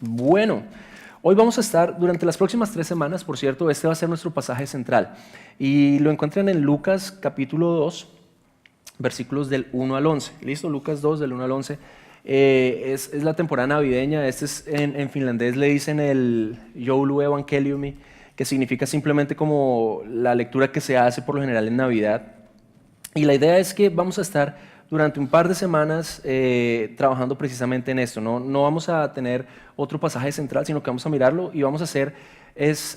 Bueno, hoy vamos a estar durante las próximas 3 semanas, por cierto, este va a ser nuestro pasaje central. Y lo encuentran en Lucas capítulo 2, versículos del 1 al 11. ¿Listo? Lucas 2, del 1 al 11. Es la temporada navideña. En finlandés le dicen el Joulu Evankeliumi, que significa simplemente como la lectura que se hace por lo general en Navidad. Y la idea es que vamos a estar durante un par de semanas trabajando precisamente en esto. No vamos a tener otro pasaje central, sino que vamos a mirarlo y vamos a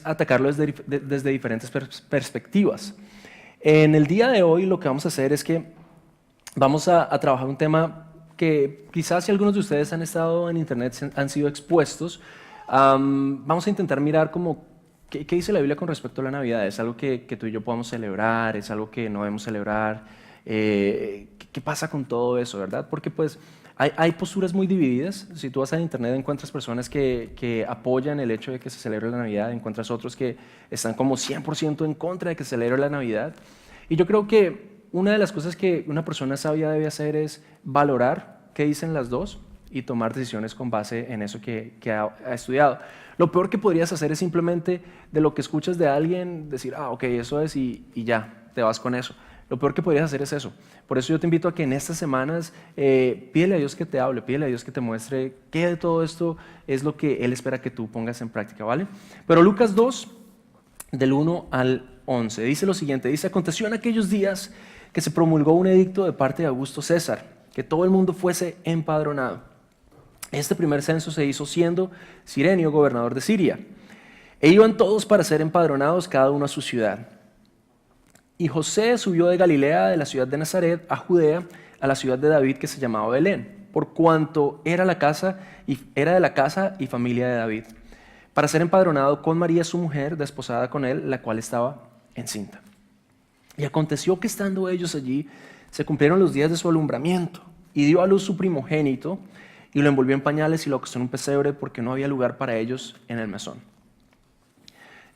atacarlo desde diferentes perspectivas. En el día de hoy lo que vamos a hacer es que vamos a trabajar un tema que quizás si algunos de ustedes han estado en internet, han sido expuestos. Vamos a intentar mirar como qué dice la Biblia con respecto a la Navidad. ¿Es algo que tú y yo podamos celebrar? ¿Es algo que no debemos celebrar? ¿Qué pasa con todo eso, verdad? Porque pues hay posturas muy divididas. Si tú vas a internet encuentras personas que apoyan el hecho de que se celebre la Navidad, encuentras otros que están como 100% en contra de que se celebre la Navidad. Y yo creo que una de las cosas que una persona sabia debe hacer es valorar qué dicen las dos y tomar decisiones con base en eso que ha estudiado. Lo peor que podrías hacer es simplemente de lo que escuchas de alguien decir, ok, eso es y ya, te vas con eso. Lo peor que podrías hacer es eso. Por eso yo te invito a que en estas semanas pídele a Dios que te hable, pídele a Dios que te muestre qué de todo esto es lo que Él espera que tú pongas en práctica, ¿vale? Pero Lucas 2, del 1 al 11, dice lo siguiente, dice, aconteció en aquellos días que se promulgó un edicto de parte de Augusto César, que todo el mundo fuese empadronado. Este primer censo se hizo siendo Cirenio gobernador de Siria, e iban todos para ser empadronados cada uno a su ciudad. Y José subió de Galilea, de la ciudad de Nazaret, a Judea, a la ciudad de David que se llamaba Belén, por cuanto era de la casa y familia de David, para ser empadronado con María su mujer, desposada con él, la cual estaba encinta. Y aconteció que estando ellos allí, se cumplieron los días de su alumbramiento, y dio a luz su primogénito, y lo envolvió en pañales y lo acostó en un pesebre, porque no había lugar para ellos en el mesón.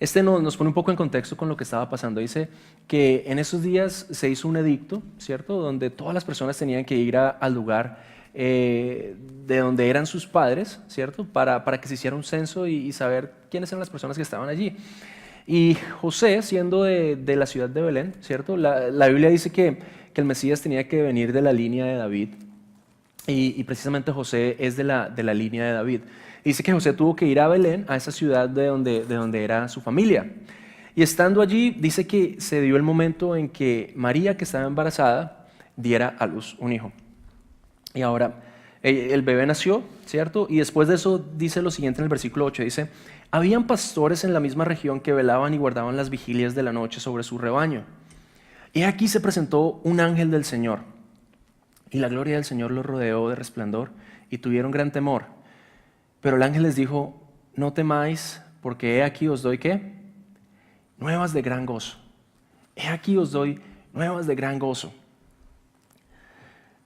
Nos pone un poco en contexto con lo que estaba pasando. Dice que en esos días se hizo un edicto, ¿cierto? Donde todas las personas tenían que ir al lugar de donde eran sus padres, ¿cierto? Para que se hiciera un censo y saber quiénes eran las personas que estaban allí. Y José, siendo de la ciudad de Belén, ¿cierto? La Biblia dice que el Mesías tenía que venir de la línea de David. Y precisamente José es de la línea de David. Dice que José tuvo que ir a Belén, a esa ciudad de donde era su familia. Y estando allí, dice que se dio el momento en que María, que estaba embarazada, diera a luz un hijo. Y ahora, el bebé nació, ¿cierto? Y después de eso dice lo siguiente en el versículo 8, dice, habían pastores en la misma región que velaban y guardaban las vigilias de la noche sobre su rebaño. Y aquí se presentó un ángel del Señor, y la gloria del Señor los rodeó de resplandor, y tuvieron gran temor. Pero el ángel les dijo, no temáis, porque he aquí os doy, ¿qué? Nuevas de gran gozo. He aquí os doy nuevas de gran gozo.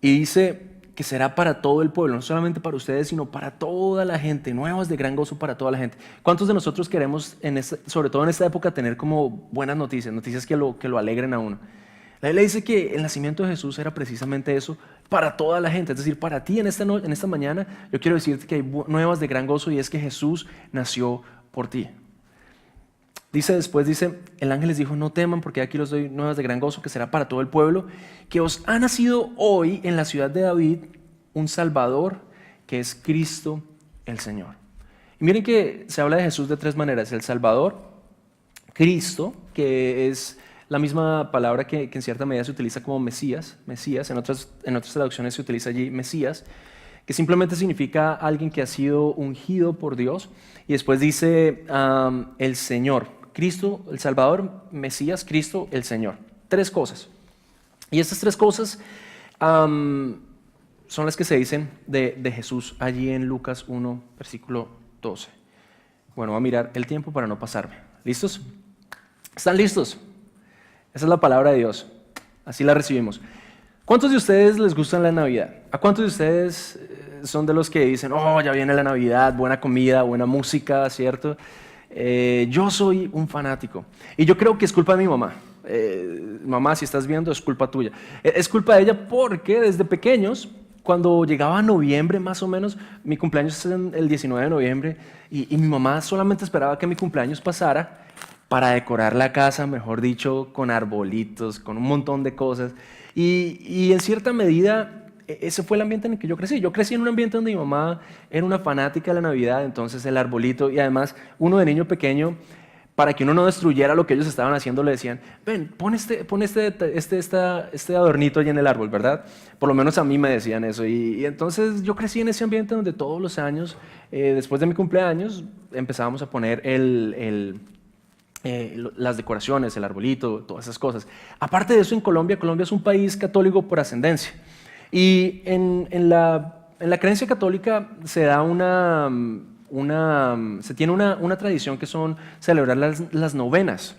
Y dice que será para todo el pueblo, no solamente para ustedes, sino para toda la gente, nuevas de gran gozo para toda la gente. ¿Cuántos de nosotros queremos, sobre todo en esta época, tener como buenas noticias, noticias que lo alegren a uno? La Biblia dice que el nacimiento de Jesús era precisamente eso para toda la gente, es decir, para ti en esta mañana yo quiero decirte que hay nuevas de gran gozo y es que Jesús nació por ti. Dice, el ángel les dijo, no teman porque aquí los doy nuevas de gran gozo que será para todo el pueblo, que os ha nacido hoy en la ciudad de David un Salvador que es Cristo el Señor. Y miren que se habla de Jesús de 3 maneras, el Salvador, Cristo, que es la misma palabra que en cierta medida se utiliza como Mesías, en otras traducciones se utiliza allí Mesías, que simplemente significa alguien que ha sido ungido por Dios. Y después dice el Señor, Cristo, el Salvador, Mesías, Cristo, el Señor. 3 cosas. Y estas 3 cosas son las que se dicen de Jesús allí en Lucas 1, versículo 12. Bueno, voy a mirar el tiempo para no pasarme. ¿Listos? ¿Están listos? Esa es la palabra de Dios, así la recibimos. ¿Cuántos de ustedes les gusta la Navidad? ¿A cuántos de ustedes son de los que dicen, ya viene la Navidad, buena comida, buena música, ¿cierto? Yo soy un fanático y yo creo que es culpa de mi mamá. Mamá, si estás viendo, es culpa tuya. Es culpa de ella porque desde pequeños cuando llegaba noviembre más o menos, mi cumpleaños es el 19 de noviembre y mi mamá solamente esperaba que mi cumpleaños pasara para decorar la casa, mejor dicho, con arbolitos, con un montón de cosas. Y en cierta medida, ese fue el ambiente en el que yo crecí. Yo crecí en un ambiente donde mi mamá era una fanática de la Navidad, entonces el arbolito, y además uno de niño pequeño, para que uno no destruyera lo que ellos estaban haciendo, le decían, ven, pon este adornito allí en el árbol, ¿verdad? Por lo menos a mí me decían eso. Y entonces yo crecí en ese ambiente donde todos los años, después de mi cumpleaños, empezábamos a poner las decoraciones, el arbolito, todas esas cosas. Aparte de eso, en Colombia, Colombia es un país católico por ascendencia. Y en la creencia católica se da se tiene una tradición que son celebrar las novenas,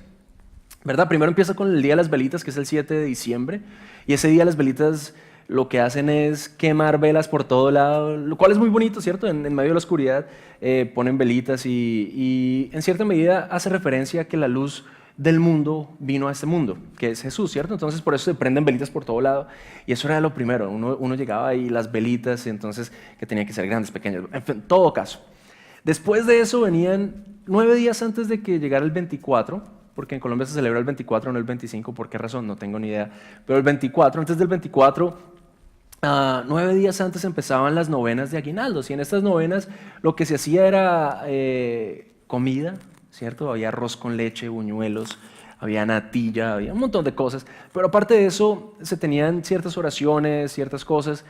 ¿verdad? Primero empieza con el Día de las Velitas, que es el 7 de diciembre, y ese día las velitas lo que hacen es quemar velas por todo lado, lo cual es muy bonito, ¿cierto? En medio de la oscuridad ponen velitas y en cierta medida hace referencia a que la luz del mundo vino a este mundo, que es Jesús, ¿cierto? Entonces por eso se prenden velitas por todo lado y eso era lo primero, uno llegaba ahí las velitas, entonces que tenían que ser grandes, pequeñas, en fin, todo caso. Después de eso venían 9 días antes de que llegara el 24, porque en Colombia se celebra el 24, no el 25, ¿por qué razón? No tengo ni idea, pero el 24, antes del 24... 9 días antes empezaban las novenas de aguinaldos y en estas novenas lo que se hacía era comida, ¿cierto? Había arroz con leche, buñuelos, había natilla, había un montón de cosas, pero aparte de eso se tenían ciertas oraciones, ciertas cosas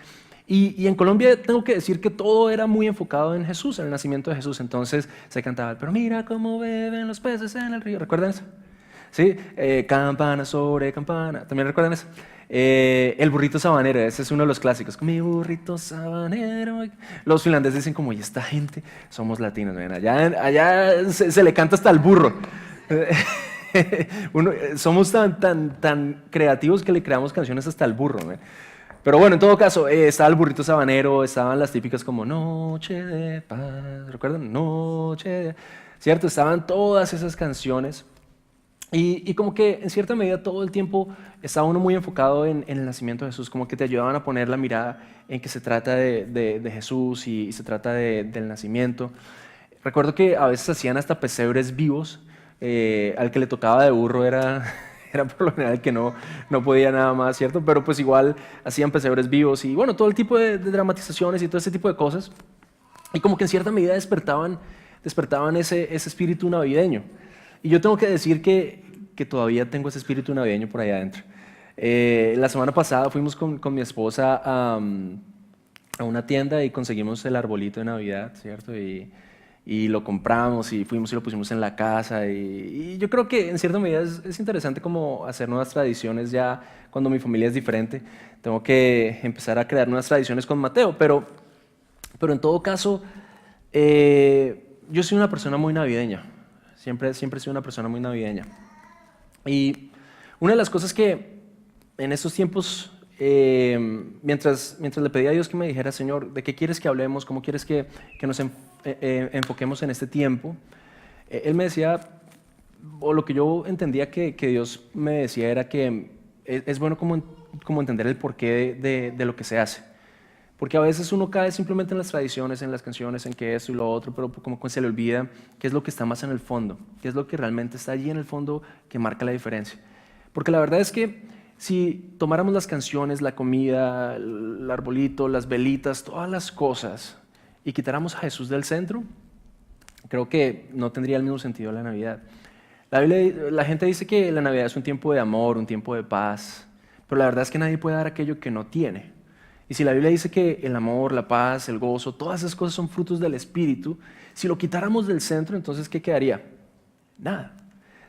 y en Colombia tengo que decir que todo era muy enfocado en Jesús, en el nacimiento de Jesús, entonces se cantaba, pero mira cómo beben los peces en el río, ¿recuerdan eso? ¿Sí? Campana sobre campana, ¿también recuerdan eso? El burrito sabanero, ese es uno de los clásicos. Mi burrito sabanero. Los finlandeses dicen como, ¿y esta gente? Somos latinos, ¿ven? Allá se le canta hasta al burro. Somos tan creativos que le creamos canciones hasta al burro, ¿ven? Pero bueno, en todo caso, estaba el burrito sabanero, estaban las típicas como Noche de Paz, ¿recuerdan? Noche de... ¿Cierto? Estaban todas esas canciones. Y como que en cierta medida todo el tiempo estaba uno muy enfocado en el nacimiento de Jesús, como que te ayudaban a poner la mirada en que se trata de Jesús y se trata del nacimiento. Recuerdo que a veces hacían hasta pesebres vivos, al que le tocaba de burro era por lo general que no podía nada más, ¿cierto? Pero pues igual hacían pesebres vivos y bueno, todo el tipo de dramatizaciones y todo ese tipo de cosas. Y como que en cierta medida despertaban ese espíritu navideño. Y yo tengo que decir que todavía tengo ese espíritu navideño por allá adentro. La semana pasada fuimos con mi esposa a una tienda y conseguimos el arbolito de Navidad, ¿cierto? Y lo compramos y fuimos y lo pusimos en la casa. Y yo creo que en cierta medida es interesante como hacer nuevas tradiciones ya cuando mi familia es diferente. Tengo que empezar a crear nuevas tradiciones con Mateo, pero en todo caso, yo soy una persona muy navideña. Siempre he sido una persona muy navideña. Y una de las cosas que en estos tiempos, mientras le pedía a Dios que me dijera, Señor, ¿de qué quieres que hablemos? ¿Cómo quieres que nos enfoquemos en este tiempo? Él me decía, o lo que yo entendía que Dios me decía era que es bueno como entender el porqué de lo que se hace. Porque a veces uno cae simplemente en las tradiciones, en las canciones, en que esto y lo otro, pero como que se le olvida qué es lo que está más en el fondo, qué es lo que realmente está allí en el fondo que marca la diferencia. Porque la verdad es que si tomáramos las canciones, la comida, el arbolito, las velitas, todas las cosas y quitáramos a Jesús del centro, creo que no tendría el mismo sentido la Navidad. La gente dice que la Navidad es un tiempo de amor, un tiempo de paz, pero la verdad es que nadie puede dar aquello que no tiene. Y si la Biblia dice que el amor, la paz, el gozo, todas esas cosas son frutos del Espíritu, si lo quitáramos del centro, entonces ¿qué quedaría? Nada.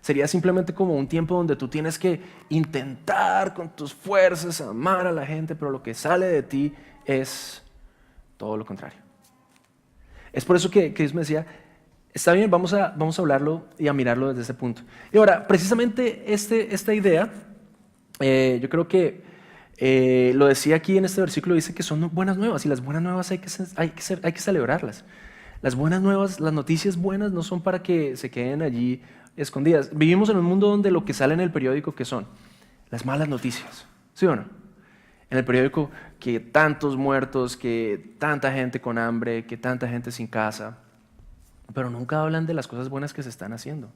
Sería simplemente como un tiempo donde tú tienes que intentar con tus fuerzas amar a la gente, pero lo que sale de ti es todo lo contrario. Es por eso que Dios me decía, está bien, vamos a hablarlo y a mirarlo desde ese punto. Y ahora, precisamente esta idea, yo creo que lo decía aquí en este versículo, dice que son buenas nuevas y las buenas nuevas hay que celebrarlas. Las buenas nuevas, las noticias buenas no son para que se queden allí escondidas. Vivimos en un mundo donde lo que sale en el periódico, ¿qué son? Las malas noticias, ¿sí o no? En el periódico que tantos muertos, que tanta gente con hambre, que tanta gente sin casa, pero nunca hablan de las cosas buenas que se están haciendo.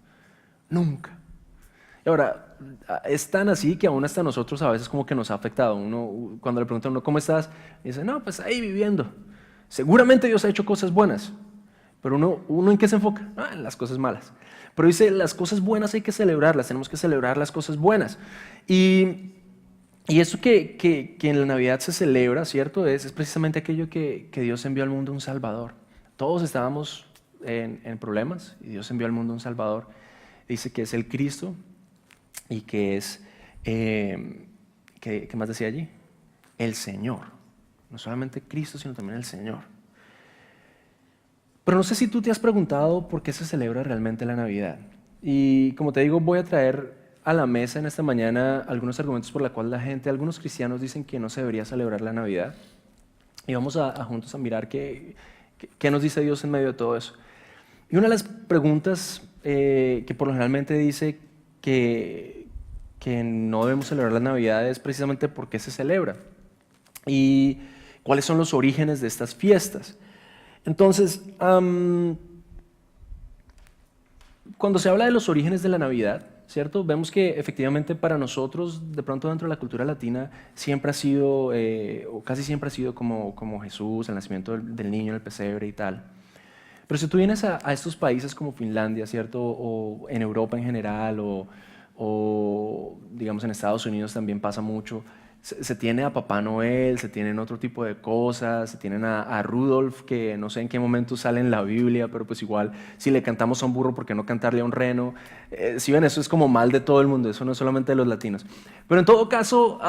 Nunca. Y ahora, es tan así que aún hasta nosotros a veces como que nos ha afectado. Uno, cuando le preguntan a uno, ¿cómo estás? Dice, no, pues ahí viviendo. Seguramente Dios ha hecho cosas buenas, pero uno ¿en qué se enfoca? En las cosas malas. Pero dice, las cosas buenas hay que celebrarlas, tenemos que celebrar las cosas buenas. Y eso que en la Navidad se celebra, ¿cierto? Es precisamente aquello que Dios envió al mundo un Salvador. Todos estábamos en problemas y Dios envió al mundo un Salvador. Dice que es el Cristo y que es, ¿qué más decía allí? El Señor. No solamente Cristo, sino también el Señor. Pero no sé si tú te has preguntado por qué se celebra realmente la Navidad. Y como te digo, voy a traer a la mesa en esta mañana algunos argumentos por los cuales la gente, algunos cristianos dicen que no se debería celebrar la Navidad. Y vamos a juntos a mirar qué nos dice Dios en medio de todo eso. Y una de las preguntas que por lo generalmente dice que no debemos celebrar la Navidad es precisamente por qué se celebra y cuáles son los orígenes de estas fiestas. Entonces, cuando se habla de los orígenes de la Navidad, ¿cierto? Vemos que efectivamente para nosotros, de pronto dentro de la cultura latina, siempre ha sido, o casi siempre ha sido como Jesús, el nacimiento del niño en el pesebre y tal. Pero si tú vienes a estos países como Finlandia, ¿cierto? O en Europa en general, o digamos en Estados Unidos también pasa mucho, se tiene a Papá Noel, se tienen otro tipo de cosas, se tienen a Rudolf, que no sé en qué momento sale en la Biblia, pero pues igual, si le cantamos a un burro, ¿por qué no cantarle a un reno? Si ven, eso es como mal de todo el mundo, eso no es solamente de los latinos. Pero en todo caso,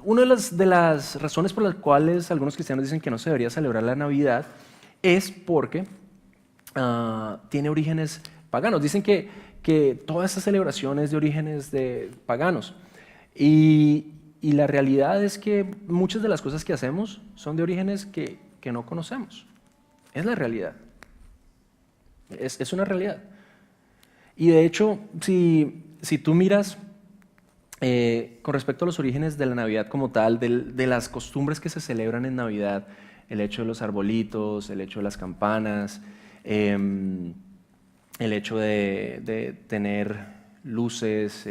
una de las razones por las cuales algunos cristianos dicen que no se debería celebrar la Navidad es porque tiene orígenes paganos. Dicen que toda esta celebración es de orígenes paganos. Y la realidad es que muchas de las cosas que hacemos son de orígenes que no conocemos. Es la realidad. Es una realidad. Y de hecho, si tú miras con respecto a los orígenes de la Navidad como tal, de las costumbres que se celebran en Navidad, el hecho de los arbolitos, el hecho de las campanas, el hecho de tener luces,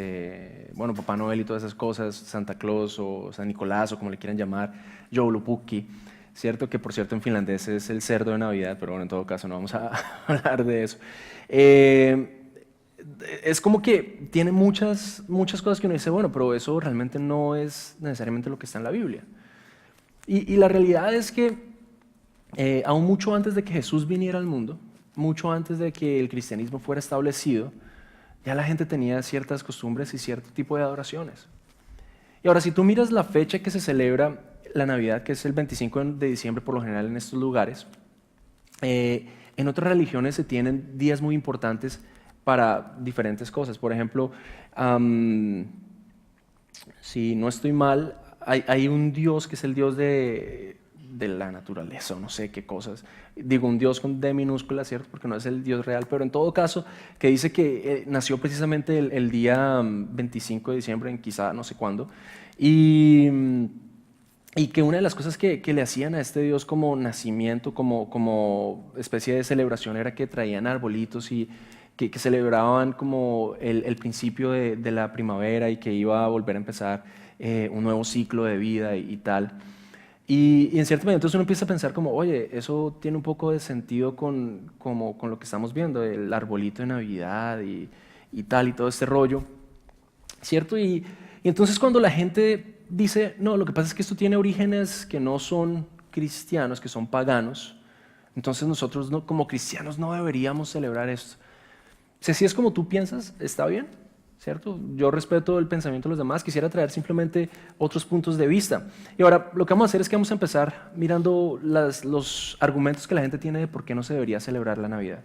bueno, Papá Noel y todas esas cosas, Santa Claus o San Nicolás o como le quieran llamar, Joulupukki, ¿cierto? Que por cierto en finlandés es el cerdo de Navidad, pero bueno, en todo caso no vamos a hablar de eso. Es como que tiene muchas cosas que uno dice, bueno, pero eso realmente no es necesariamente lo que está en la Biblia. Y la realidad es que aún mucho antes de que Jesús viniera al mundo, mucho antes de que el cristianismo fuera establecido, ya la gente tenía ciertas costumbres y cierto tipo de adoraciones. Y ahora, si tú miras la fecha que se celebra la Navidad, que es el 25 de diciembre por lo general en estos lugares, en otras religiones se tienen días muy importantes para diferentes cosas. Por ejemplo, si no estoy mal, hay un dios que es el dios de la naturaleza o no sé qué cosas. Digo un dios con D minúscula, ¿cierto? Porque no es el dios real, pero en todo caso, que dice que nació precisamente el día 25 de diciembre, en quizá no sé cuándo, y que una de las cosas que le hacían a este dios como nacimiento, como especie de celebración, era que traían arbolitos y que celebraban como el principio de la primavera y que iba a volver a empezar un nuevo ciclo de vida y tal. Y en cierto momento entonces uno empieza a pensar como, oye, eso tiene un poco de sentido con lo que estamos viendo, el arbolito de Navidad y tal, y todo este rollo, ¿cierto? Y entonces cuando la gente dice, no, lo que pasa es que esto tiene orígenes que no son cristianos, que son paganos, entonces nosotros como cristianos no deberíamos celebrar esto. Si así es como tú piensas, está bien, ¿cierto? Yo respeto el pensamiento de los demás, quisiera traer simplemente otros puntos de vista. Y ahora lo que vamos a hacer es que vamos a empezar mirando los argumentos que la gente tiene de por qué no se debería celebrar la Navidad.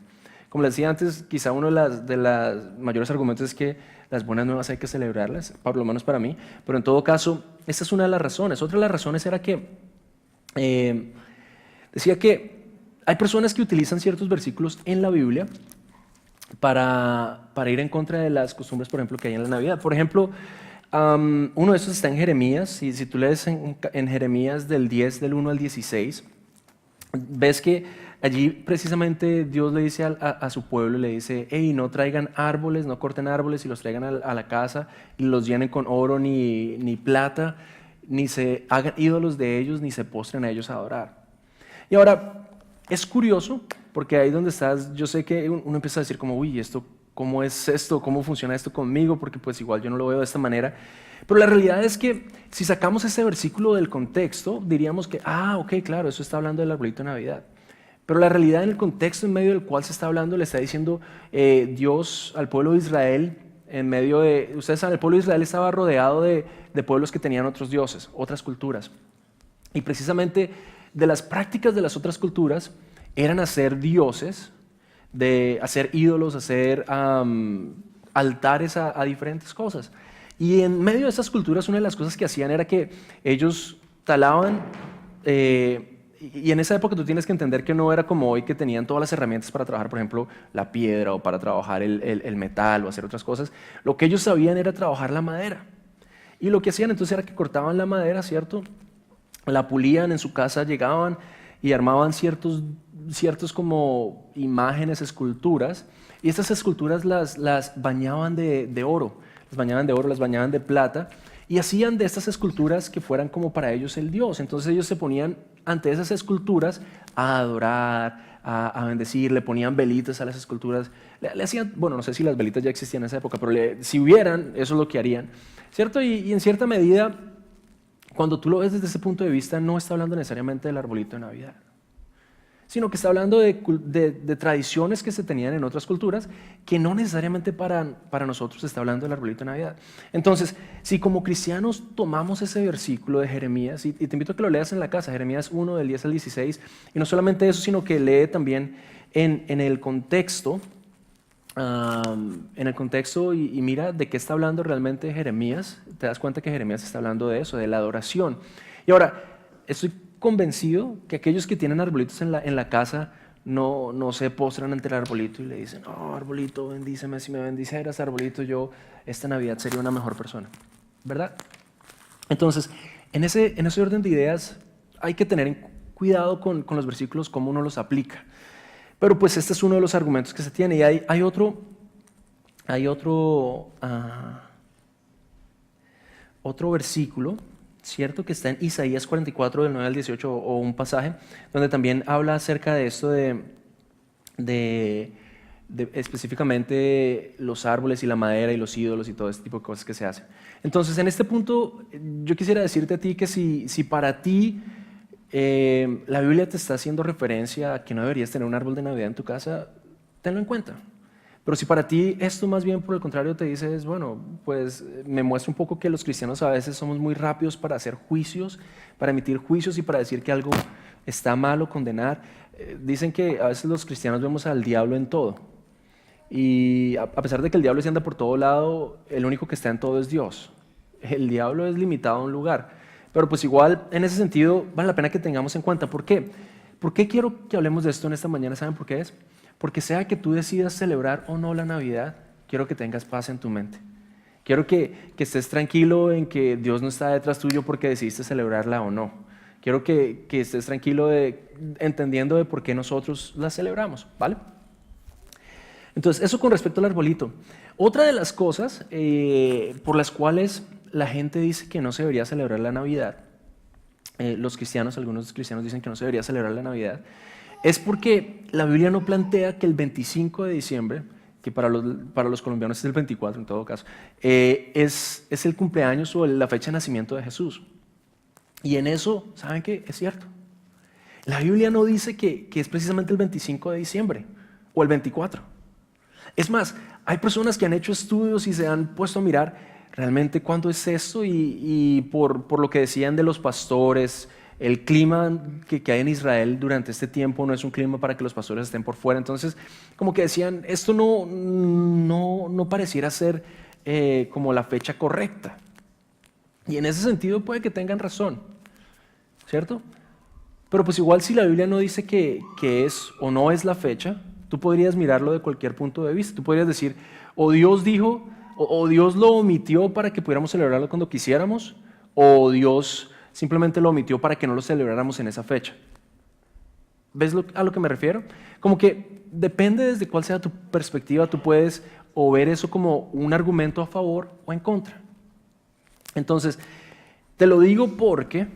Como les decía antes, quizá uno de los mayores argumentos es que las buenas nuevas hay que celebrarlas, por lo menos para mí, pero en todo caso, esta es una de las razones. Otra de las razones era que decía que hay personas que utilizan ciertos versículos en la Biblia para ir en contra de las costumbres, por ejemplo, que hay en la Navidad. Por ejemplo, Uno de esos está en Jeremías, y si tú lees en Jeremías del 10, del 1 al 16, ves que allí precisamente Dios le dice a su pueblo, le dice, hey, no traigan árboles, no corten árboles y los traigan a la casa y los llenen con oro ni plata, ni se hagan ídolos de ellos, ni se postren a ellos a adorar. Y ahora, es curioso, porque ahí donde estás, yo sé que uno empieza a decir como, uy, ¿cómo es esto? ¿Cómo funciona esto conmigo? Porque pues igual yo no lo veo de esta manera. Pero la realidad es que si sacamos ese versículo del contexto, diríamos que, ok, claro, eso está hablando del arbolito de Navidad. Pero la realidad en el contexto en medio del cual se está hablando, le está diciendo Dios al pueblo de Israel, en medio de, ustedes saben, el pueblo de Israel estaba rodeado de pueblos que tenían otros dioses, otras culturas. Y precisamente de las prácticas de las otras culturas eran hacer dioses, de hacer ídolos, hacer altares a diferentes cosas. Y en medio de esas culturas, una de las cosas que hacían era que ellos talaban, y en esa época tú tienes que entender que no era como hoy que tenían todas las herramientas para trabajar, por ejemplo, la piedra o para trabajar el metal o hacer otras cosas. Lo que ellos sabían era trabajar la madera. Y lo que hacían entonces era que cortaban la madera, ¿cierto? La pulían en su casa, llegaban y armaban ciertos como imágenes, esculturas, y estas esculturas las bañaban de oro, las bañaban de plata, y hacían de estas esculturas que fueran como para ellos el Dios. Entonces ellos se ponían ante esas esculturas a adorar, a bendecir, le ponían velitas a las esculturas, le hacían, bueno, no sé si las velitas ya existían en esa época, pero si hubieran, eso es lo que harían, ¿cierto? Y en cierta medida, cuando tú lo ves desde ese punto de vista, no está hablando necesariamente del arbolito de Navidad, sino que está hablando de tradiciones que se tenían en otras culturas que no necesariamente para nosotros está hablando del arbolito de Navidad. Entonces, si como cristianos tomamos ese versículo de Jeremías, y te invito a que lo leas en la casa, Jeremías 1 del 10 al 16, y no solamente eso, sino que lee también en el contexto, y mira de qué está hablando realmente Jeremías, te das cuenta que Jeremías está hablando de eso, de la adoración. Y ahora, estoy convencido que aquellos que tienen arbolitos en la casa no se postran ante el arbolito y le dicen, arbolito, bendíceme, si me bendiceras, arbolito, yo esta Navidad sería una mejor persona, ¿verdad? Entonces, en ese orden de ideas hay que tener cuidado con los versículos, cómo uno los aplica. Pero pues este es uno de los argumentos que se tiene, y hay otro versículo, ¿cierto? Que está en Isaías 44, del 9 al 18, o un pasaje donde también habla acerca de esto de específicamente los árboles y la madera y los ídolos y todo este tipo de cosas que se hacen. Entonces, en este punto, yo quisiera decirte a ti que si para ti la Biblia te está haciendo referencia a que no deberías tener un árbol de Navidad en tu casa, tenlo en cuenta. Pero si para ti esto más bien por el contrario te dice, bueno, pues me muestra un poco que los cristianos a veces somos muy rápidos para hacer juicios, para emitir juicios y para decir que algo está mal o condenar. Dicen que a veces los cristianos vemos al diablo en todo. Y a pesar de que el diablo se anda por todo lado, el único que está en todo es Dios. El diablo es limitado a un lugar. Pero pues igual, en ese sentido, vale la pena que tengamos en cuenta. ¿Por qué? ¿Por qué quiero que hablemos de esto en esta mañana? ¿Saben por qué es? Porque sea que tú decidas celebrar o no la Navidad, quiero que tengas paz en tu mente. Quiero que estés tranquilo en que Dios no está detrás tuyo porque decidiste celebrarla o no. Quiero que estés tranquilo entendiendo de por qué nosotros la celebramos, ¿vale? Entonces, eso con respecto al arbolito. Otra de las cosas por las cuales la gente dice que no se debería celebrar la Navidad, algunos cristianos dicen que no se debería celebrar la Navidad, es porque la Biblia no plantea que el 25 de diciembre, que para los colombianos es el 24 en todo caso, es el cumpleaños o la fecha de nacimiento de Jesús. Y en eso, ¿saben qué? Es cierto. La Biblia no dice que es precisamente el 25 de diciembre o el 24. Es más, hay personas que han hecho estudios y se han puesto a mirar realmente cuándo es esto y por lo que decían de los pastores, el clima que hay en Israel durante este tiempo no es un clima para que los pastores estén por fuera. Entonces, como que decían, esto no pareciera ser como la fecha correcta. Y en ese sentido puede que tengan razón, ¿cierto? Pero pues igual si la Biblia no dice que es o no es la fecha, tú podrías mirarlo de cualquier punto de vista. Tú podrías decir, o Dios dijo, O Dios lo omitió para que pudiéramos celebrarlo cuando quisiéramos, o Dios simplemente lo omitió para que no lo celebráramos en esa fecha. ¿Ves a lo que me refiero? Como que depende desde cuál sea tu perspectiva, tú puedes o ver eso como un argumento a favor o en contra. Entonces, te lo digo porque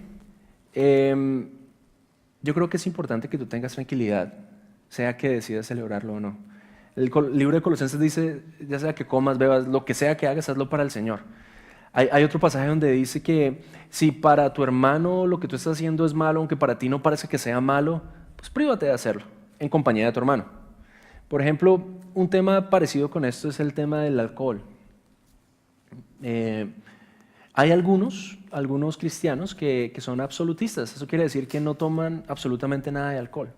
yo creo que es importante que tú tengas tranquilidad, sea que decidas celebrarlo o no. El libro de Colosenses dice, ya sea que comas, bebas, lo que sea que hagas, hazlo para el Señor. Hay otro pasaje donde dice que si para tu hermano lo que tú estás haciendo es malo, aunque para ti no parece que sea malo, pues prívate de hacerlo en compañía de tu hermano. Por ejemplo, un tema parecido con esto es el tema del alcohol. Hay algunos cristianos que son absolutistas. Eso quiere decir que no toman absolutamente nada de alcohol.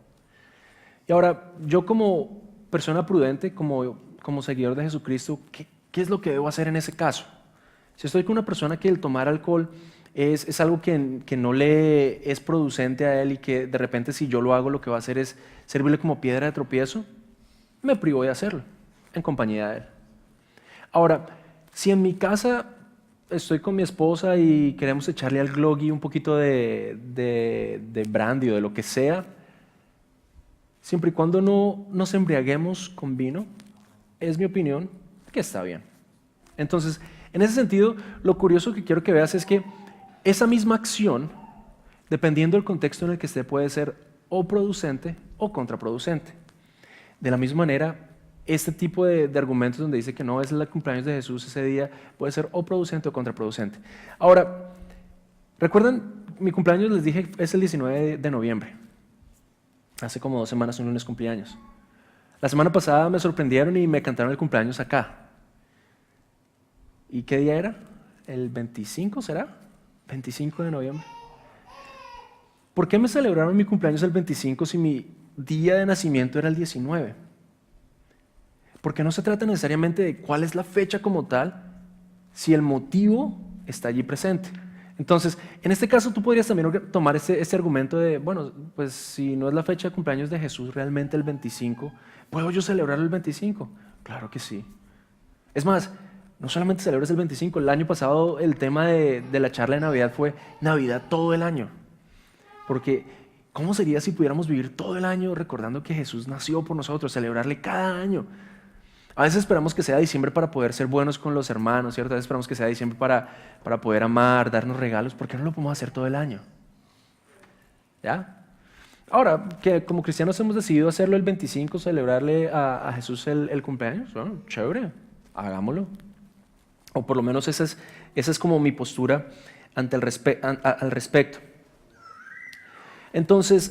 Y ahora, yo como persona prudente, como seguidor de Jesucristo, ¿qué es lo que debo hacer en ese caso? Si estoy con una persona que el tomar alcohol es algo que no le es producente a él y que de repente si yo lo hago lo que va a hacer es servirle como piedra de tropiezo, me privo de hacerlo en compañía de él. Ahora, si en mi casa estoy con mi esposa y queremos echarle al groggy un poquito de brandy o de lo que sea, siempre y cuando no nos embriaguemos con vino, es mi opinión que está bien. Entonces, en ese sentido, lo curioso que quiero que veas es que esa misma acción, dependiendo del contexto en el que esté, puede ser o producente o contraproducente. De la misma manera, este tipo de argumentos donde dice que no es el cumpleaños de Jesús ese día, puede ser o producente o contraproducente. Ahora, ¿recuerdan? Mi cumpleaños, les dije, es el 19 de noviembre. Hace como 2 semanas un lunes cumpleaños. La semana pasada me sorprendieron y me cantaron el cumpleaños acá. ¿Y qué día era? ¿El 25 será? 25 de noviembre. ¿Por qué me celebraron mi cumpleaños el 25 si mi día de nacimiento era el 19? Porque no se trata necesariamente de cuál es la fecha como tal, si el motivo está allí presente. Entonces, en este caso tú podrías también tomar ese argumento de, bueno, pues si no es la fecha de cumpleaños de Jesús realmente el 25, ¿puedo yo celebrarlo el 25? Claro que sí. Es más, no solamente celebras el 25, el año pasado el tema de la charla de Navidad fue Navidad todo el año. Porque, ¿cómo sería si pudiéramos vivir todo el año recordando que Jesús nació por nosotros, celebrarle cada año? A veces esperamos que sea diciembre para poder ser buenos con los hermanos, ¿cierto? A veces esperamos que sea diciembre para poder amar, darnos regalos. ¿Por qué no lo podemos hacer todo el año? ¿Ya? Ahora, que como cristianos hemos decidido hacerlo el 25, celebrarle a Jesús el cumpleaños, bueno, chévere, hagámoslo. O por lo menos esa es como mi postura ante al respecto. Entonces,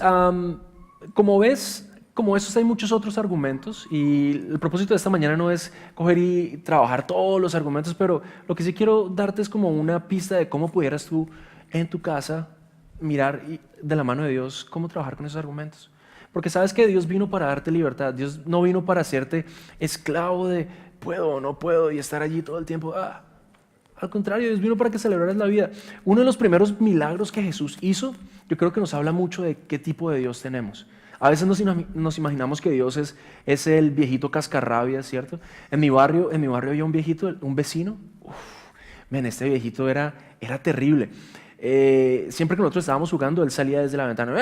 como ves, como esos hay muchos otros argumentos y el propósito de esta mañana no es coger y trabajar todos los argumentos, pero lo que sí quiero darte es como una pista de cómo pudieras tú en tu casa mirar de la mano de Dios cómo trabajar con esos argumentos. Porque sabes que Dios vino para darte libertad, Dios no vino para hacerte esclavo de puedo o no puedo y estar allí todo el tiempo. Al contrario, Dios vino para que celebraras la vida. Uno de los primeros milagros que Jesús hizo, yo creo que nos habla mucho de qué tipo de Dios tenemos. A veces nos imaginamos que Dios es el viejito cascarrabias, ¿cierto? En mi barrio había un viejito, un vecino. Este viejito era terrible. Siempre que nosotros estábamos jugando, él salía desde la ventana.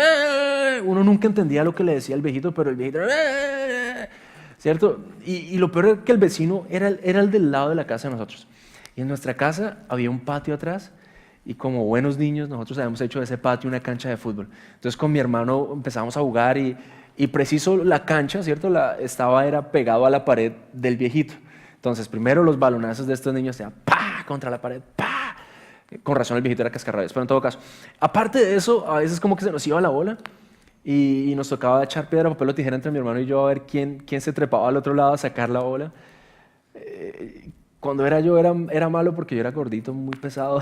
Uno nunca entendía lo que le decía el viejito, pero el viejito... ¿Cierto? Y lo peor es que el vecino era el del lado de la casa de nosotros. Y en nuestra casa había un patio atrás. Y como buenos niños, nosotros habíamos hecho de ese patio una cancha de fútbol. Entonces con mi hermano empezamos a jugar y preciso la cancha, ¿cierto? Era pegado a la pared del viejito. Entonces primero los balonazos de estos niños eran ¡pa! Contra la pared, ¡pa! Con razón el viejito era cascarrabias, pero en todo caso. Aparte de eso, a veces como que se nos iba la bola y nos tocaba echar piedra, papel o tijera entre mi hermano y yo a ver quién se trepaba al otro lado a sacar la bola. Cuando era yo era malo porque yo era gordito, muy pesado.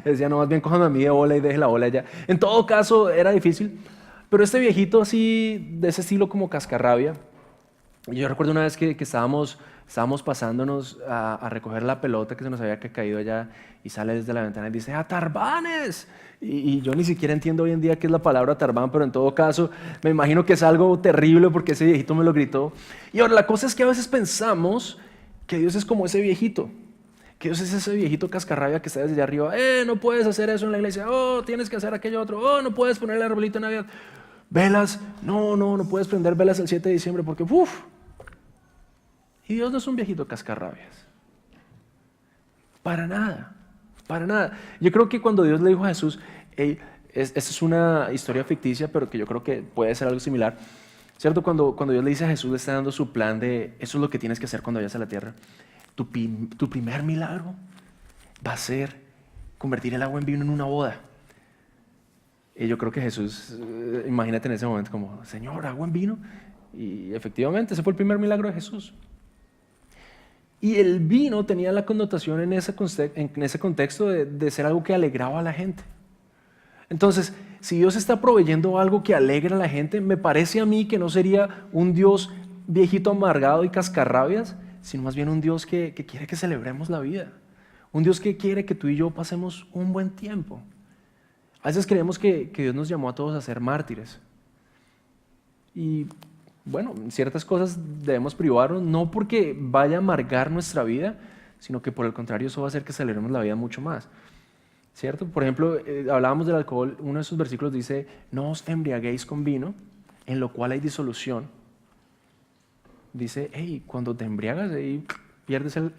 Decía, no, más bien cójame a mí de bola y deje la bola allá. En todo caso, era difícil. Pero este viejito así, de ese estilo como cascarrabia, yo recuerdo una vez que estábamos pasándonos a recoger la pelota que se nos había caído allá y sale desde la ventana y dice, ¡ah, Tarbanes! Y yo ni siquiera entiendo hoy en día qué es la palabra Tarbán, pero en todo caso me imagino que es algo terrible porque ese viejito me lo gritó. Y ahora la cosa es que a veces pensamos Que Dios es como ese viejito. Que Dios es ese viejito cascarrabia que está desde allá arriba. No puedes hacer eso en la iglesia. Oh, tienes que hacer aquello otro. Oh, no puedes poner el arbolito de Navidad. Velas. No puedes prender velas el 7 de diciembre porque, uff. Y Dios no es un viejito cascarrabias. Para nada. Para nada. Yo creo que cuando Dios le dijo a Jesús, esta es una historia ficticia, pero que yo creo que puede ser algo similar. ¿Cierto? Cuando Dios le dice a Jesús, le está dando su plan de eso es lo que tienes que hacer cuando vayas a la tierra. Tu primer milagro va a ser convertir el agua en vino en una boda. Y yo creo que Jesús, imagínate en ese momento como, Señor, ¿agua en vino? Y efectivamente, ese fue el primer milagro de Jesús. Y el vino tenía la connotación en ese contexto de ser algo que alegraba a la gente. Entonces, si Dios está proveyendo algo que alegra a la gente, me parece a mí que no sería un Dios viejito amargado y cascarrabias, sino más bien un Dios que quiere que celebremos la vida. Un Dios que quiere que tú y yo pasemos un buen tiempo. A veces creemos que Dios nos llamó a todos a ser mártires. Y bueno, ciertas cosas debemos privarnos, no porque vaya a amargar nuestra vida, sino que por el contrario eso va a hacer que celebremos la vida mucho más. ¿Cierto? Por ejemplo, hablábamos del alcohol, uno de esos versículos dice, no os embriaguéis con vino, en lo cual hay disolución. Dice, hey, cuando te embriagas, ahí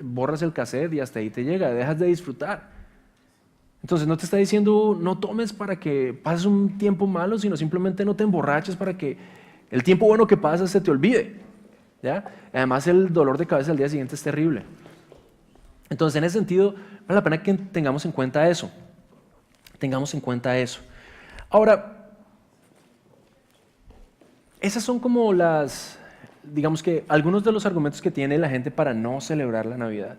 borras el cassette y hasta ahí te llega, dejas de disfrutar. Entonces no te está diciendo, no tomes para que pases un tiempo malo, sino simplemente no te emborraches para que el tiempo bueno que pasas se te olvide. ¿Ya? Además, el dolor de cabeza al día siguiente es terrible. Entonces, en ese sentido, vale la pena que tengamos en cuenta eso. Tengamos en cuenta eso. Ahora, esas son como digamos que algunos de los argumentos que tiene la gente para no celebrar la Navidad.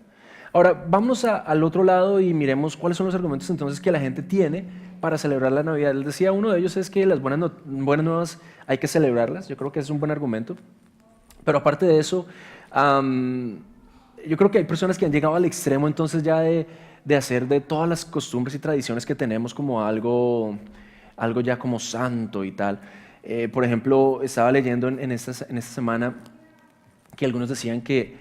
Ahora, vámonos al otro lado y miremos cuáles son los argumentos entonces que la gente tiene para celebrar la Navidad. Les decía, uno de ellos es que las buenas nuevas hay que celebrarlas. Yo creo que es un buen argumento. Pero aparte de eso, yo creo que hay personas que han llegado al extremo entonces ya de hacer de todas las costumbres y tradiciones que tenemos como algo ya como santo y tal. Por ejemplo, estaba leyendo en esta semana que algunos decían que,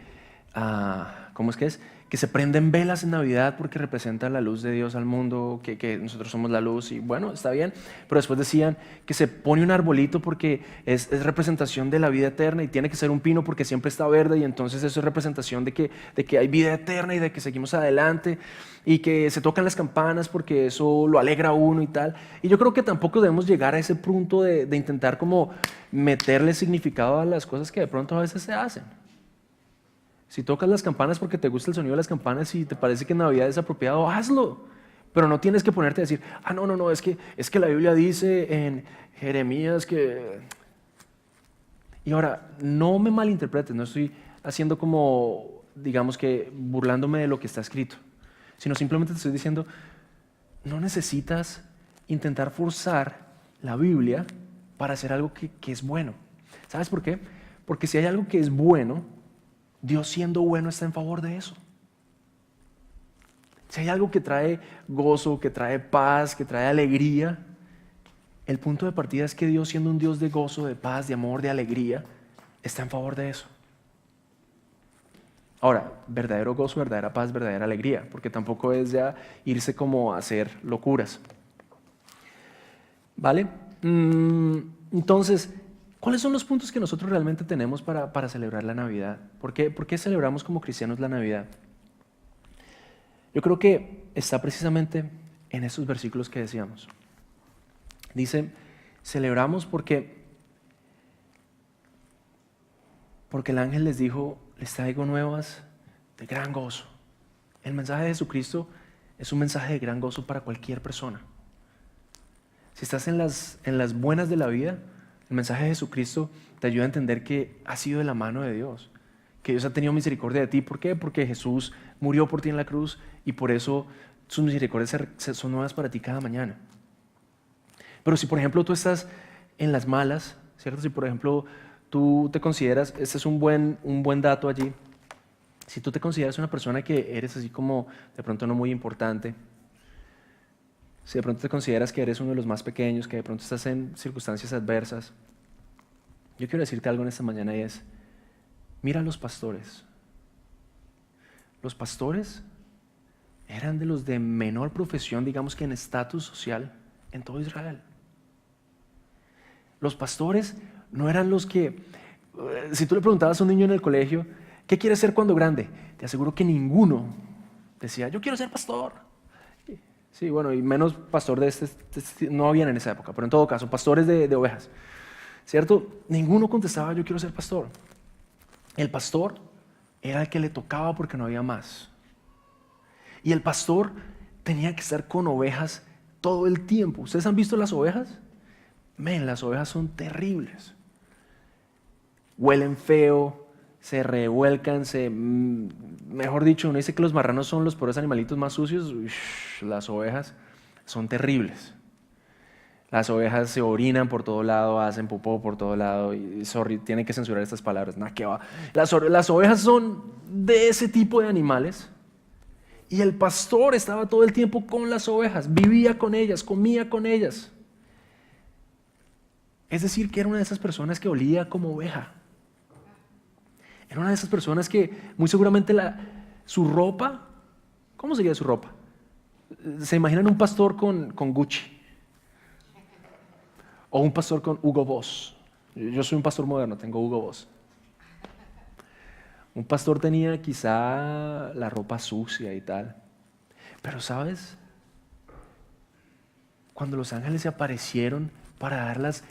¿cómo es que es? Que se prenden velas en Navidad porque representa la luz de Dios al mundo, que nosotros somos la luz y bueno, está bien. Pero después decían que se pone un arbolito porque es representación de la vida eterna y tiene que ser un pino porque siempre está verde y entonces eso es representación de que hay vida eterna y de que seguimos adelante y que se tocan las campanas porque eso lo alegra a uno y tal. Y yo creo que tampoco debemos llegar a ese punto de intentar como meterle significado a las cosas que de pronto a veces se hacen. Si tocas las campanas porque te gusta el sonido de las campanas y te parece que Navidad es apropiado, hazlo. Pero no tienes que ponerte a decir, no, es que la Biblia dice en Jeremías que... Y ahora, no me malinterpretes, no estoy haciendo como, digamos que, burlándome de lo que está escrito, sino simplemente te estoy diciendo, no necesitas intentar forzar la Biblia para hacer algo que es bueno. ¿Sabes por qué? Porque si hay algo que es bueno, Dios siendo bueno está en favor de eso. Si hay algo que trae gozo, que trae paz, que trae alegría, el punto de partida es que Dios siendo un Dios de gozo, de paz, de amor, de alegría, está en favor de eso. Ahora, verdadero gozo, verdadera paz, verdadera alegría, porque tampoco es ya irse como a hacer locuras. ¿Vale? Entonces, ¿cuáles son los puntos que nosotros realmente tenemos para celebrar la Navidad? ¿Por qué celebramos como cristianos la Navidad? Yo creo que está precisamente en esos versículos que decíamos. Dice, celebramos porque el ángel les dijo, les traigo nuevas de gran gozo. El mensaje de Jesucristo es un mensaje de gran gozo para cualquier persona. Si estás en las buenas de la vida, el mensaje de Jesucristo te ayuda a entender que has sido de la mano de Dios, que Dios ha tenido misericordia de ti. ¿Por qué? Porque Jesús murió por ti en la cruz y por eso sus misericordias son nuevas para ti cada mañana. Pero si por ejemplo tú estás en las malas, ¿cierto? Si por ejemplo tú te consideras, este es un buen dato allí, si tú te consideras una persona que eres así como de pronto no muy importante, si de pronto te consideras que eres uno de los más pequeños, que de pronto estás en circunstancias adversas, yo quiero decirte algo en esta mañana y es, mira a los pastores, Los pastores eran de los de menor profesión, digamos que en estatus social, en todo Israel. Los pastores no eran los que, si tú le preguntabas a un niño en el colegio, ¿qué quieres ser cuando grande? Te aseguro que ninguno decía, yo quiero ser pastor. Sí, bueno, y menos pastor de este no habían en esa época, pero en todo caso, pastores de ovejas, ¿cierto? Ninguno contestaba, yo quiero ser pastor. El pastor era el que le tocaba porque no había más. Y el pastor tenía que estar con ovejas todo el tiempo. ¿Ustedes han visto las ovejas? Las ovejas son terribles. Huelen feo, se revuelcan, mejor dicho, uno dice que los marranos son los peores animalitos más sucios. Las ovejas son terribles. Las ovejas se orinan por todo lado, hacen popó por todo lado. Y sorry, tienen que censurar estas palabras. Nada que va. Las ovejas son de ese tipo de animales. Y el pastor estaba todo el tiempo con las ovejas, vivía con ellas, comía con ellas. Es decir, que era una de esas personas que olía como oveja. Era una de esas personas que muy seguramente su ropa, ¿cómo sería su ropa? ¿Se imaginan un pastor con Gucci? O un pastor con Hugo Boss. Yo soy un pastor moderno, tengo Hugo Boss. Un pastor tenía quizá la ropa sucia y tal. Pero ¿sabes? Cuando los ángeles se aparecieron para dar las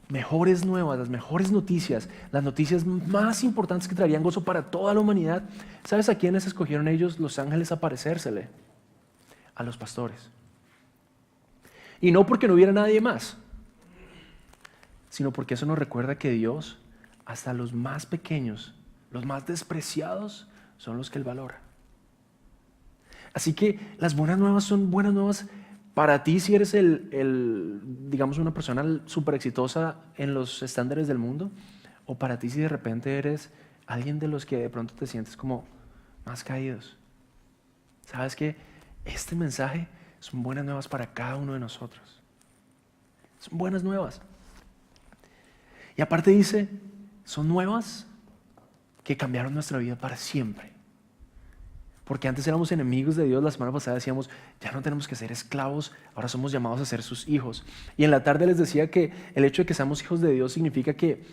mejores nuevas, las mejores noticias, las noticias más importantes que traerían gozo para toda la humanidad, ¿sabes a quiénes escogieron ellos los ángeles a aparecérsele? A los pastores. Y no porque no hubiera nadie más, sino porque eso nos recuerda que Dios, hasta los más pequeños, los más despreciados, son los que Él valora. Así que las buenas nuevas son buenas nuevas para ti si eres digamos, una persona súper exitosa en los estándares del mundo, o para ti si de repente eres alguien de los que de pronto te sientes como más caídos. ¿Sabes qué? Este mensaje son buenas nuevas para cada uno de nosotros. Son buenas nuevas. Y aparte dice, son nuevas que cambiaron nuestra vida para siempre. Porque antes éramos enemigos de Dios. La semana pasada decíamos, ya no tenemos que ser esclavos, ahora somos llamados a ser sus hijos. Y en la tarde les decía que el hecho de que seamos hijos de Dios significa que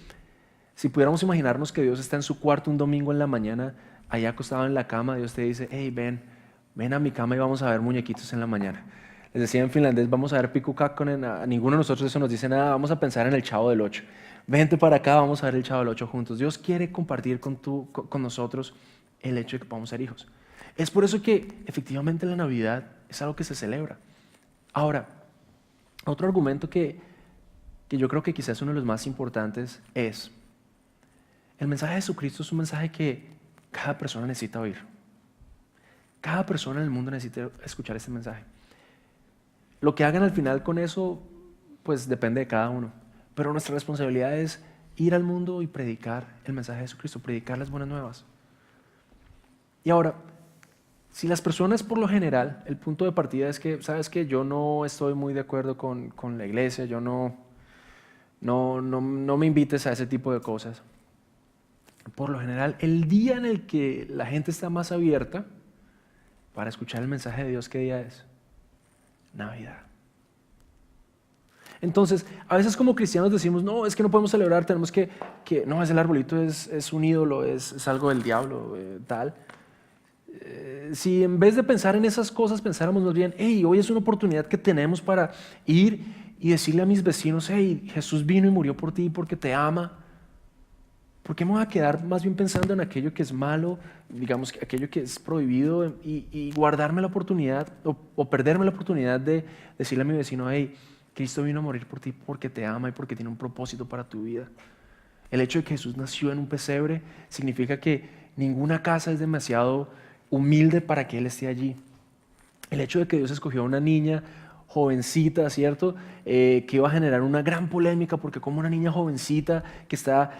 si pudiéramos imaginarnos que Dios está en su cuarto un domingo en la mañana, allá acostado en la cama, Dios te dice, hey, ven a mi cama y vamos a ver muñequitos en la mañana. Les decía en finlandés, vamos a ver Pikku-Kakkonen. A ninguno de nosotros eso nos dice nada, vamos a pensar en el Chavo del Ocho. Vente para acá, vamos a ver el Chavo del Ocho juntos. Dios quiere compartir con nosotros el hecho de que podamos ser hijos. Es por eso que efectivamente la Navidad es algo que se celebra. Ahora, otro argumento que yo creo que quizás es uno de los más importantes es, el mensaje de Jesucristo es un mensaje que cada persona necesita oír. Cada persona en el mundo necesita escuchar este mensaje. Lo que hagan al final con eso, pues depende de cada uno. Pero nuestra responsabilidad es ir al mundo y predicar el mensaje de Jesucristo, predicar las buenas nuevas. Y ahora, si las personas por lo general, el punto de partida es que, ¿sabes qué? Yo no estoy muy de acuerdo con la iglesia, yo no me invites a ese tipo de cosas. Por lo general, el día en el que la gente está más abierta para escuchar el mensaje de Dios, ¿qué día es? Navidad. Entonces, a veces como cristianos decimos, no, es que no podemos celebrar, tenemos que no, es el arbolito, es un ídolo, es algo del diablo, tal. Si en vez de pensar en esas cosas pensáramos más bien, hey, hoy es una oportunidad que tenemos para ir y decirle a mis vecinos, hey, Jesús vino y murió por ti porque te ama. ¿Por qué me voy a quedar más bien pensando en aquello que es malo, digamos, aquello que es prohibido y guardarme la oportunidad o perderme la oportunidad de decirle a mi vecino, hey, Cristo vino a morir por ti porque te ama y porque tiene un propósito para tu vida? El hecho de que Jesús nació en un pesebre significa que ninguna casa es demasiado humilde para que Él esté allí. El hecho de que Dios escogió a una niña jovencita, ¿cierto? Que iba a generar una gran polémica porque como una niña jovencita que está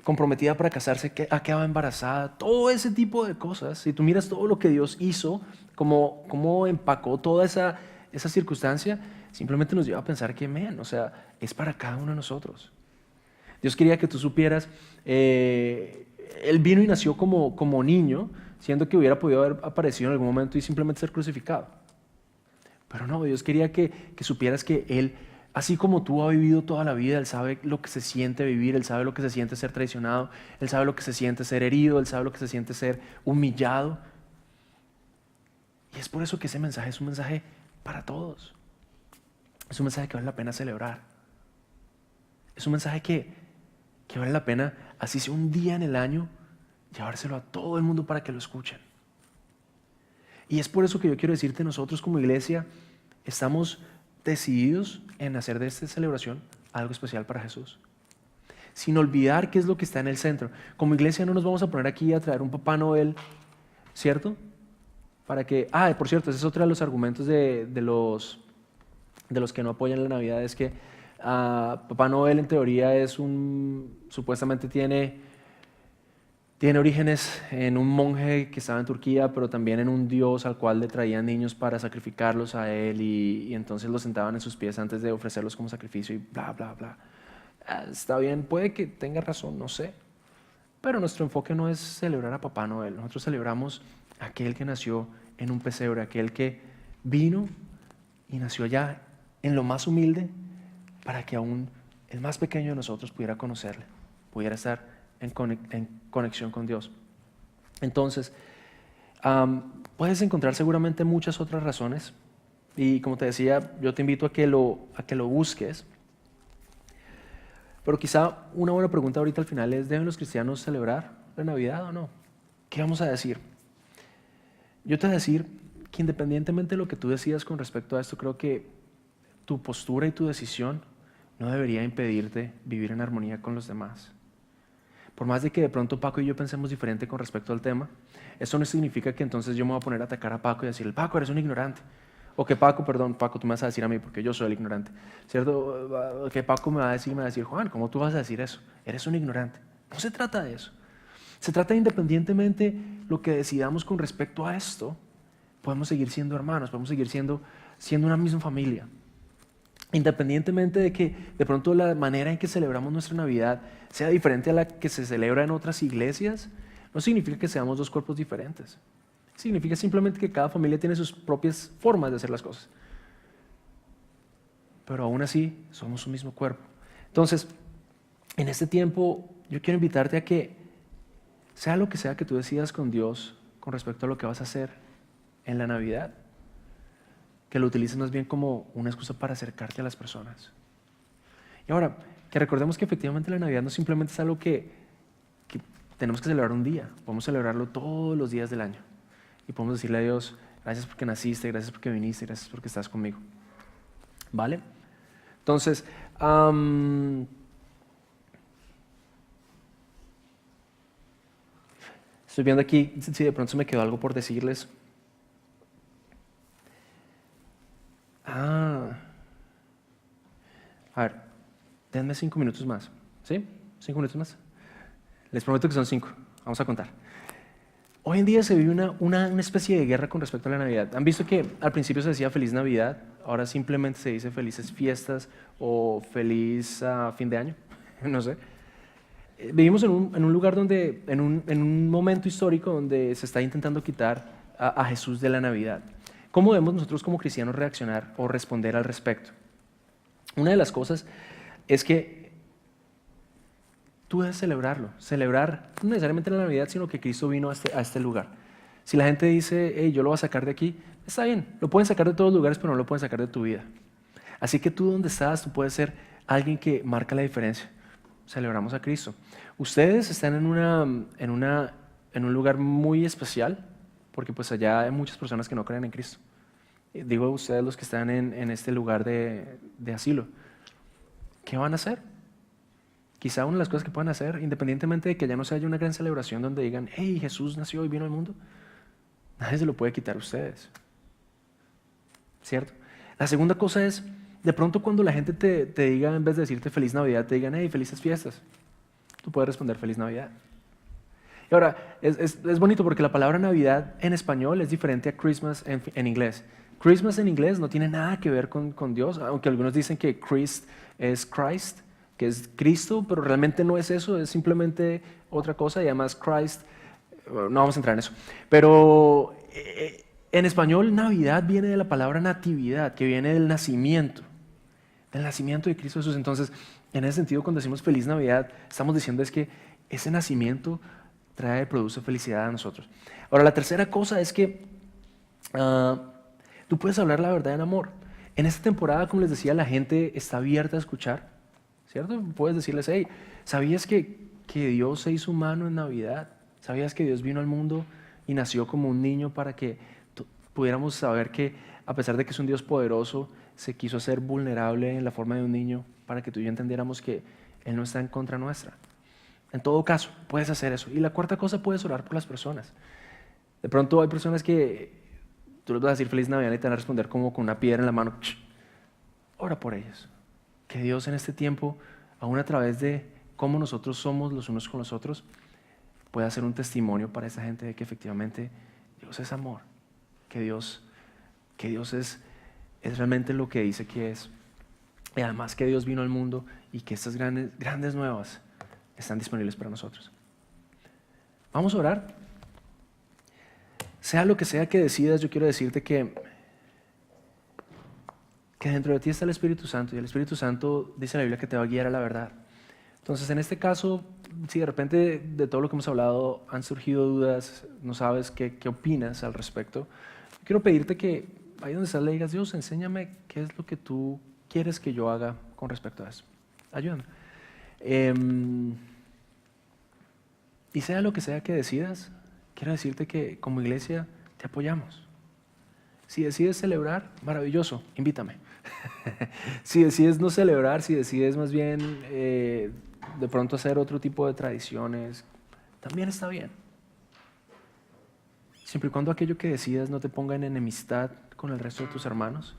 comprometida para casarse, que quedaba embarazada, todo ese tipo de cosas. Si tú miras todo lo que Dios hizo, cómo empacó toda esa circunstancia, simplemente nos lleva a pensar que, o sea, es para cada uno de nosotros. Dios quería que tú supieras, Él vino y nació como niño, siendo que hubiera podido haber aparecido en algún momento y simplemente ser crucificado. Pero no, Dios quería que supieras que Él, así como tú, ha vivido toda la vida. Él sabe lo que se siente vivir, Él sabe lo que se siente ser traicionado, Él sabe lo que se siente ser herido, Él sabe lo que se siente ser humillado. Y es por eso que ese mensaje es un mensaje para todos. Es un mensaje que vale la pena celebrar. Es un mensaje que vale la pena, así sea un día en el año, llevárselo a todo el mundo para que lo escuchen. Y es por eso que yo quiero decirte, nosotros como iglesia estamos decididos en hacer de esta celebración algo especial para Jesús. Sin olvidar qué es lo que está en el centro. Como iglesia no nos vamos a poner aquí a traer un Papá Noel, ¿cierto? Para que, por cierto, ese es otro de los argumentos de los que no apoyan la Navidad, es que Papá Noel en teoría supuestamente tiene orígenes en un monje que estaba en Turquía, pero también en un dios al cual le traían niños para sacrificarlos a él y entonces los sentaban en sus pies antes de ofrecerlos como sacrificio y bla, bla, bla. Está bien, puede que tenga razón, no sé, pero nuestro enfoque no es celebrar a Papá Noel. Nosotros celebramos a aquel que nació en un pesebre, aquel que vino y nació allá en lo más humilde para que aún el más pequeño de nosotros pudiera conocerle, pudiera estar en conexión con Dios. Entonces, puedes encontrar seguramente muchas otras razones y como te decía, yo te invito a que lo busques. Pero quizá una buena pregunta ahorita al final es, ¿deben los cristianos celebrar la Navidad o no? ¿Qué vamos a decir? Yo te voy a decir que independientemente de lo que tú decidas con respecto a esto, creo que tu postura y tu decisión no debería impedirte vivir en armonía con los demás. Por más de que de pronto Paco y yo pensemos diferente con respecto al tema, eso no significa que entonces yo me voy a poner a atacar a Paco y decirle, Paco, eres un ignorante. O que Paco, tú me vas a decir a mí porque yo soy el ignorante, ¿cierto? Que Paco me va a decir, Juan, ¿cómo tú vas a decir eso? Eres un ignorante. No se trata de eso. Se trata de independientemente lo que decidamos con respecto a esto, podemos seguir siendo hermanos, podemos seguir siendo una misma familia. Independientemente de que de pronto la manera en que celebramos nuestra Navidad sea diferente a la que se celebra en otras iglesias, no significa que seamos dos cuerpos diferentes. Significa simplemente que cada familia tiene sus propias formas de hacer las cosas. Pero aún así somos un mismo cuerpo. Entonces, en este tiempo yo quiero invitarte a que sea lo que sea que tú decidas con Dios con respecto a lo que vas a hacer en la Navidad, que lo utilices más bien como una excusa para acercarte a las personas. Y ahora, que recordemos que efectivamente la Navidad no simplemente es algo que tenemos que celebrar un día, podemos celebrarlo todos los días del año. Y podemos decirle a Dios, gracias porque naciste, gracias porque viniste, gracias porque estás conmigo. ¿Vale? Entonces, estoy viendo aquí si de pronto se me quedó algo por decirles. A ver, denme 5 minutos más. ¿Sí? 5 minutos más. Les prometo que son 5. Vamos a contar. Hoy en día se vive una especie de guerra con respecto a la Navidad. ¿Han visto que al principio se decía Feliz Navidad? Ahora simplemente se dice Felices Fiestas o Feliz Fin de Año. No sé. Vivimos en un lugar donde, en un momento histórico donde se está intentando quitar a Jesús de la Navidad. ¿Cómo debemos nosotros como cristianos reaccionar o responder al respecto? Una de las cosas es que tú debes celebrar no necesariamente la Navidad, sino que Cristo vino a este lugar. Si la gente dice, hey, yo lo voy a sacar de aquí, está bien, lo pueden sacar de todos los lugares, pero no lo pueden sacar de tu vida. Así que tú donde estás, tú puedes ser alguien que marca la diferencia. Celebramos a Cristo. Ustedes están en un lugar muy especial, porque pues allá hay muchas personas que no creen en Cristo. Digo ustedes los que están en este lugar de asilo. ¿Qué van a hacer? Quizá una de las cosas que puedan hacer, independientemente de que ya no se haya una gran celebración donde digan, hey, Jesús nació y vino al mundo, nadie se lo puede quitar a ustedes. ¿Cierto? La segunda cosa es, de pronto cuando la gente te diga, en vez de decirte Feliz Navidad, te digan, hey, felices fiestas, tú puedes responder Feliz Navidad. Y ahora, es bonito porque la palabra Navidad en español es diferente a Christmas en inglés. Christmas en inglés no tiene nada que ver con Dios, aunque algunos dicen que Christ es Christ, que es Cristo, pero realmente no es eso, es simplemente otra cosa. Y además Christ No vamos a entrar en eso. Pero en español, Navidad viene de la palabra natividad, que viene del nacimiento de Cristo Jesús. Entonces, en ese sentido, cuando decimos feliz Navidad, estamos diciendo es que ese nacimiento produce felicidad a nosotros. Ahora, la tercera cosa es que tú puedes hablar la verdad en amor. En esta temporada, como les decía, la gente está abierta a escuchar, ¿cierto? Puedes decirles, hey, ¿sabías que Dios se hizo humano en Navidad? ¿Sabías que Dios vino al mundo y nació como un niño para que pudiéramos saber que, a pesar de que es un Dios poderoso, se quiso hacer vulnerable en la forma de un niño para que tú y yo entendiéramos que Él no está en contra nuestra? En todo caso, puedes hacer eso. Y la cuarta cosa, puedes orar por las personas. De pronto hay personas que tú les vas a decir feliz Navidad y te van a responder como con una piedra en la mano. Ora por ellos. Que Dios en este tiempo, aún a través de cómo nosotros somos los unos con los otros, pueda ser un testimonio para esa gente de que efectivamente Dios es amor. Que Dios es realmente lo que dice que es. Y además que Dios vino al mundo y que estas grandes nuevas están disponibles para nosotros. Vamos a orar. Sea lo que sea que decidas, yo quiero decirte que dentro de ti está el Espíritu Santo, y el Espíritu Santo dice la Biblia que te va a guiar a la verdad. Entonces, en este caso, si de repente de todo lo que hemos hablado han surgido dudas, no sabes qué opinas al respecto, quiero pedirte que ahí donde estás le digas, Dios, enséñame qué es lo que tú quieres que yo haga con respecto a eso. Ayúdame. Y sea lo que sea que decidas, quiero decirte que como iglesia te apoyamos. Si decides celebrar, maravilloso, invítame. Si decides no celebrar, si decides más bien de pronto hacer otro tipo de tradiciones, también está bien. Siempre y cuando aquello que decidas no te ponga en enemistad con el resto de tus hermanos,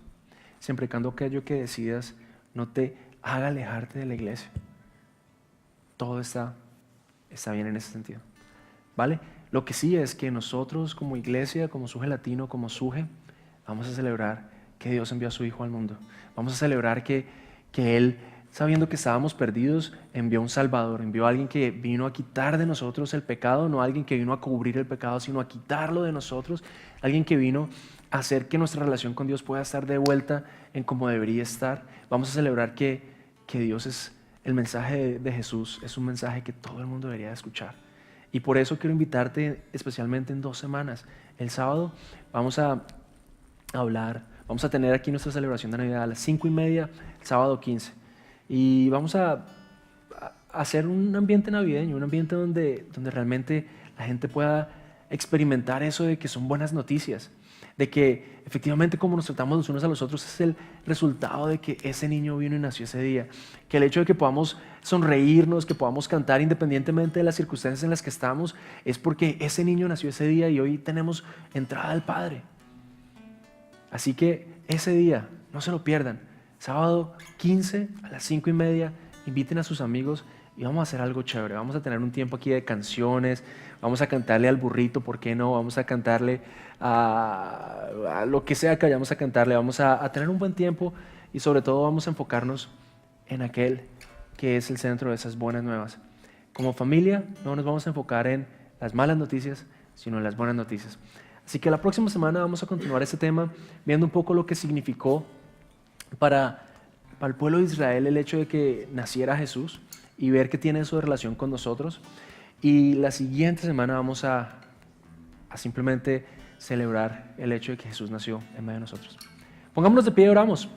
siempre y cuando aquello que decidas no te haga alejarte de la iglesia, todo está bien en ese sentido, ¿vale? Lo que sí es que nosotros como iglesia, como Suje Latino, como Suje, vamos a celebrar que Dios envió a su Hijo al mundo. Vamos a celebrar que Él, sabiendo que estábamos perdidos, envió un Salvador, envió a alguien que vino a quitar de nosotros el pecado, no alguien que vino a cubrir el pecado, sino a quitarlo de nosotros, alguien que vino a hacer que nuestra relación con Dios pueda estar de vuelta en como debería estar. Vamos a celebrar que Dios es el mensaje de Jesús, es un mensaje que todo el mundo debería escuchar. Y por eso quiero invitarte especialmente en 2 semanas. El sábado vamos a hablar, vamos a tener aquí nuestra celebración de Navidad a las 5:30, el sábado 15. Y vamos a hacer un ambiente navideño, un ambiente donde realmente la gente pueda experimentar eso de que son buenas noticias, de que efectivamente como nos tratamos los unos a los otros es el resultado de que ese niño vino y nació ese día, que el hecho de que podamos sonreírnos, que podamos cantar independientemente de las circunstancias en las que estamos, es porque ese niño nació ese día y hoy tenemos entrada al Padre. Así que ese día, no se lo pierdan, sábado 15 a las 5:30, inviten a sus amigos y vamos a hacer algo chévere. Vamos a tener un tiempo aquí de canciones, vamos a cantarle al burrito, ¿por qué no? Vamos a cantarle a lo que sea que vayamos a cantarle, vamos a tener un buen tiempo y sobre todo vamos a enfocarnos en aquel que es el centro de esas buenas nuevas. Como familia no nos vamos a enfocar en las malas noticias, sino en las buenas noticias. Así que la próxima semana vamos a continuar este tema viendo un poco lo que significó para el pueblo de Israel el hecho de que naciera Jesús y ver qué tiene eso de relación con nosotros. Y la siguiente semana vamos a simplemente celebrar el hecho de que Jesús nació en medio de nosotros. Pongámonos de pie y oramos.